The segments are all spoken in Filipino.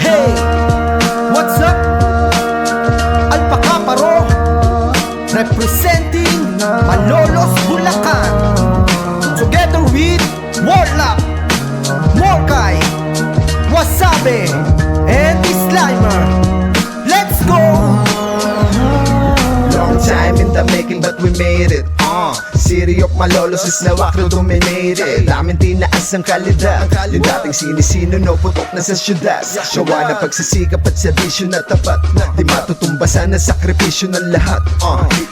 Hey, what's up? Alpaca Paro, representing Malolos, Bulacan, together with Warlock, Morkai, Wasabi, and Slimer. Let's go! Long time in the making but we made it. City of Malolos is now akro dominated. Namin tinaas ang kalidad. Yung dating sinisino no putok na sa syudad. Sawa na pagsisikap at servisyo na tapat. Di matutumbasan ang sakripisyo ng lahat.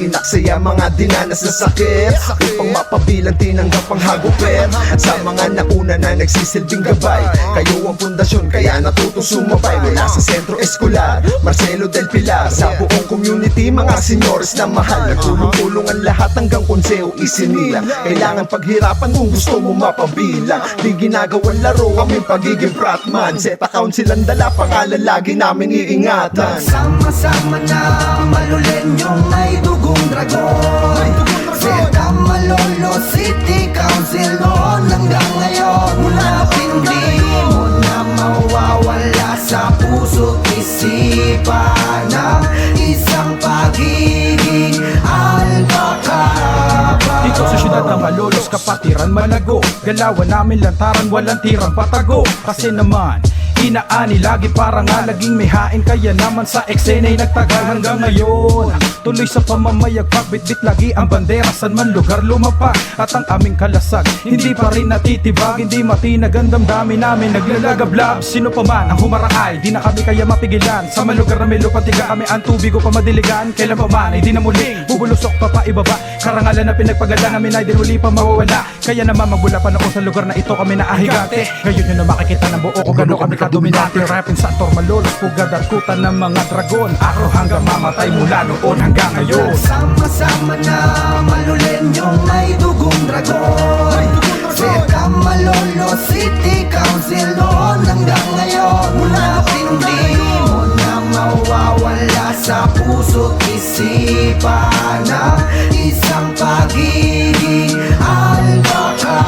Iinaksaya mga dinanas na sakit upang mapabilang tinanggap ang hagupit. At sa mga nauna na nagsisilbing gabay, kayo ang pundasyon kaya natutong sumabay. Mula sa sentro escolar, Marcelo del Pilar, sa buong community mga senyores na mahal. Nagtulong-tulong ang lahat hanggang konseo isinilang. Kailangan paghirapan kung gusto mo mapabilang. Di ginagawang laro aming pagiging frontman. Set account silang dala, pangalan lagi namin iingatan. Sama-sama na malulenyong may dugong dragon. Zeta Malolo City Council noon hanggang ngayon. Mula hindi mo na mawawala sa puso't isipan ng isang pagiging Alpaca. Dito sa syudad ng Malolos, kapatiran malago. Galawan namin lantaran, walang tirang patago. Kasi naman, inaani lagi para nga laging may hain. Kaya naman sa eksena'y nagtagal hanggang ngayon. Tuloy sa pamamayag, pagbitbit lagi ang bandera. San man lugar lumapak at ang aming kalasag hindi pa rin natitibag, hindi matinag ang damdamin namin. Naglalagablab, sino pa man ang humarangay, di na kami kaya mapigilan. Sa malugar na may lupatiga kami ang tubig o pamadiligan. Kailan pa man ay di na muling bubulusok pa paibaba. Karangalan na pinagpagalan namin ay di huli pa mawawala. Kaya naman magmula pa noon sa lugar na ito kami naahigate. Ngayon nyo na makikita ng buo kung gano'n kami kadominante. Rapping sa Tor Malolos, pugad at kutan ng mga dragon. Akro hanggang mamatay mula noon hanggang ngayon. Sama-sama na malulenyong may dugong dragon. Zeta Malolo City Council noon hanggang ngayon. Mula hindi mo na mawawala sa puso't isipan ng isang pagiging Alpaca.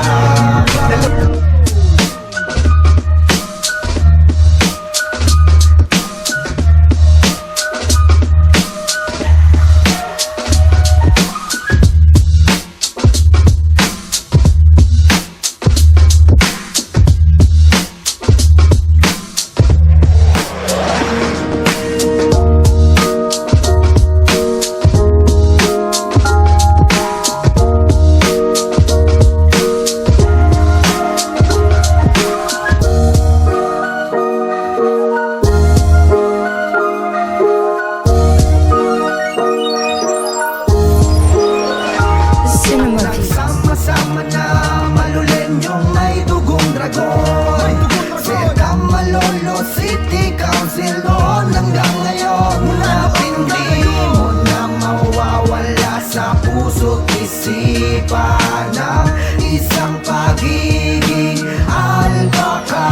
Sama-sama na malulenyong may dugong dragon. Zeta Malolo City Council noon hanggang ngayon. Mula hindi mo na mawawala sa puso't isipan ng isang pagiging Alpaca.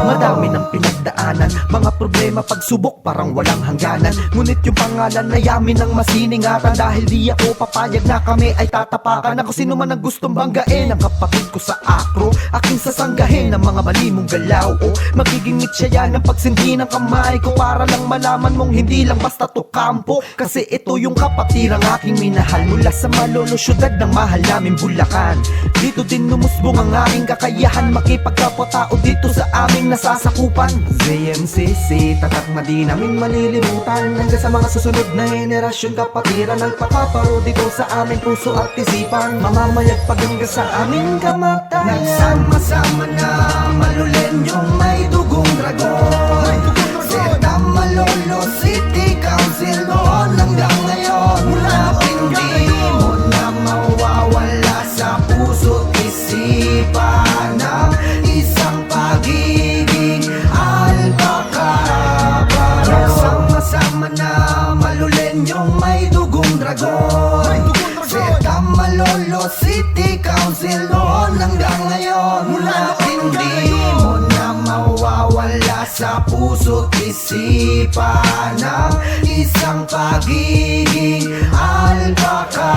Madami ng pinagdaanan, mga problema, pagsubok parang walang hangganan. Ngunit yung pangalan na yamin ng masiningatan. Dahil di ako papayag na kami ay tatapakan. Ako sino man ang gustong banggain ang kapatid ko sa akro, aking sasanggahin ng mga mali mong galaw. O magiging mitsaya ng pagsindi ng kamay ko para lang malaman mong hindi lang basta to kampo. Kasi ito yung kapatirang aking minahal. Mula sa Malolos, syudad ng mahal namin Bulacan. Dito din numusbong ang aking kakayahan makipagkapwa-tao dito sa aming nasasakupan. ZMCC, tatak na di namin malilimutan. Hanggang sa mga susunod na henerasyon, kapatiran ng Paro dito sa aming puso at isipan. Mamamayag pag hanggang sa aming kamatayan. Nagsama-sama na malulenyong may dugong dragon. Zeta Malolo City Council noon hanggang ngayon. Mula hindi mo na mawawala sa puso't isipan ng isang pagiging Alpaca. Sama-sama na malulenyong may dugong dragon. Zeta Malolo City Council noon hanggang ngayon. Mula hindi mo na mawawala sa puso't isipan ng isang pagiging Alpaca.